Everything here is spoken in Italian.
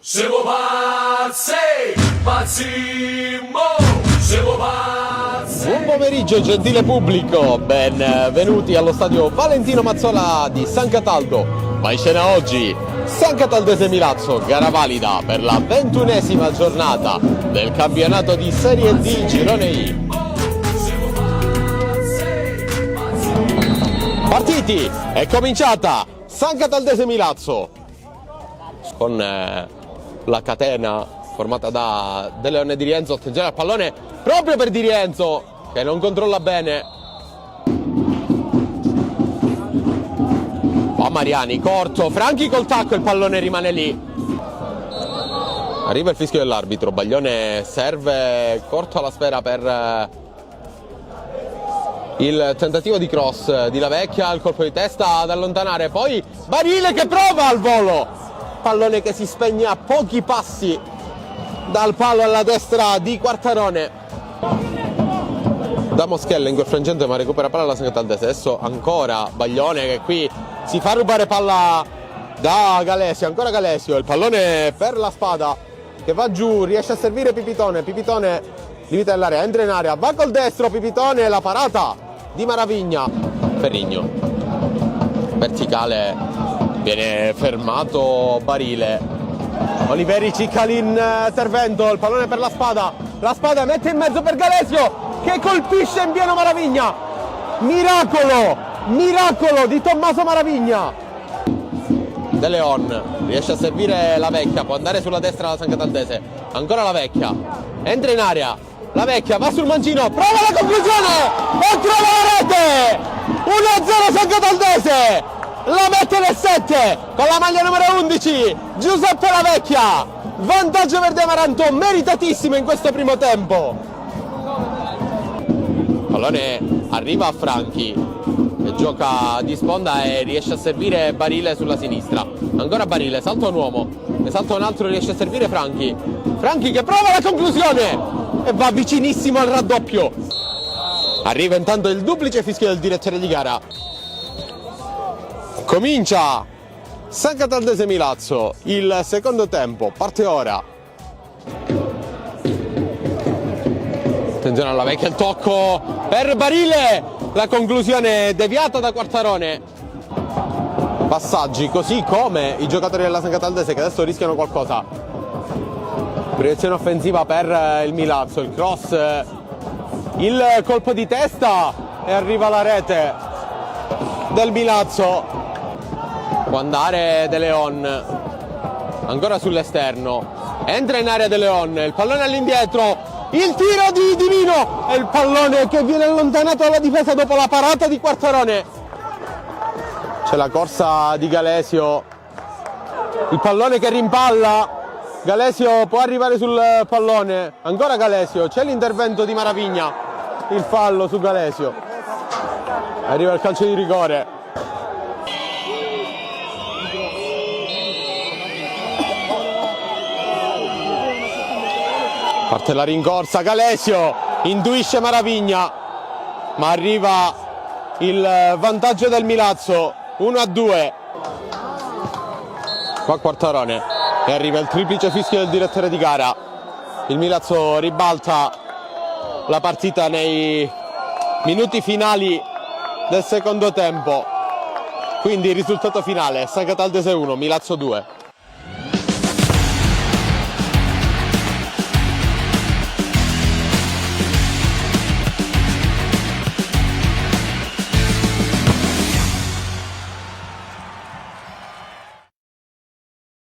Siamo pazzi. Buon pomeriggio gentile pubblico, benvenuti allo stadio Valentino Mazzola di San Cataldo. Va in scena oggi San Cataldese Milazzo, gara valida per la 21esima giornata del campionato di Serie D Girone I. Partiti, è cominciata San Cataldese Milazzo con la catena formata da De Leone e Di Rienzo. Attenzione al pallone proprio per Di Rienzo che non controlla bene. Va Mariani, corto, Franchi col tacco, il pallone rimane lì. Arriva il fischio dell'arbitro, Baglione serve corto alla sfera per il tentativo di cross di La Vecchia, il colpo di testa ad allontanare, poi Barile che prova al volo, pallone che si spegne a pochi passi dal palo alla destra di Quartarone. Da Moschella in gol frangente ma recupera palla la San Cataldese. Adesso ancora Baglione che qui si fa rubare palla da Galesio, ancora Galesio, il pallone per la Spada che va giù, riesce a servire Pipitone, Pipitone limita nell'area, entra in area, va col destro Pipitone, la parata di Maravigna, Ferrigno, verticale, viene fermato Barile, Oliveri cicca l'intervento, il pallone per la Spada mette in mezzo per Galesio che colpisce in pieno Maravigna, miracolo di Tommaso Maravigna. De Leon riesce a servire La Vecchia, può andare sulla destra la San Cataldese, ancora La Vecchia, entra in area, La Vecchia va sul mancino, prova la conclusione e trova la rete, 1-0 San Cataldese, la mette nel 7 con la maglia numero 11 Giuseppe La Vecchia, vantaggio verde amaranto meritatissimo in questo primo tempo. Pallone arriva a Franchi che gioca di sponda e riesce a servire Barile sulla sinistra, ancora Barile, salta un uomo, ne salta un altro, riesce a servire Franchi che prova la conclusione e va vicinissimo al raddoppio. Arriva intanto il duplice fischio del direttore di gara. Comincia San Cataldese Milazzo, il secondo tempo parte ora. Attenzione alla Vecchia, il tocco per Barile, la conclusione deviata da Quartarone. Passaggi così come i giocatori della San Cataldese che adesso rischiano qualcosa. Proiezione offensiva per il Milazzo, il cross, il colpo di testa e arriva la rete del Milazzo. Può andare De Leon, ancora sull'esterno, entra in area De Leon, il pallone all'indietro, il tiro di Divino e il pallone che viene allontanato dalla difesa dopo la parata di Quartarone. C'è la corsa di Galesio, il pallone che rimpalla, Galesio può arrivare sul pallone, ancora Galesio, c'è l'intervento di Maravigna, il fallo su Galesio, arriva il calcio di rigore. Parte la rincorsa, Galesio intuisce Maravigna, ma arriva il vantaggio del Milazzo, 1-2. Qua Quartarone e arriva il triplice fischio del direttore di gara. Il Milazzo ribalta la partita nei minuti finali del secondo tempo. Quindi il risultato finale: San Cataldese 1, Milazzo 2.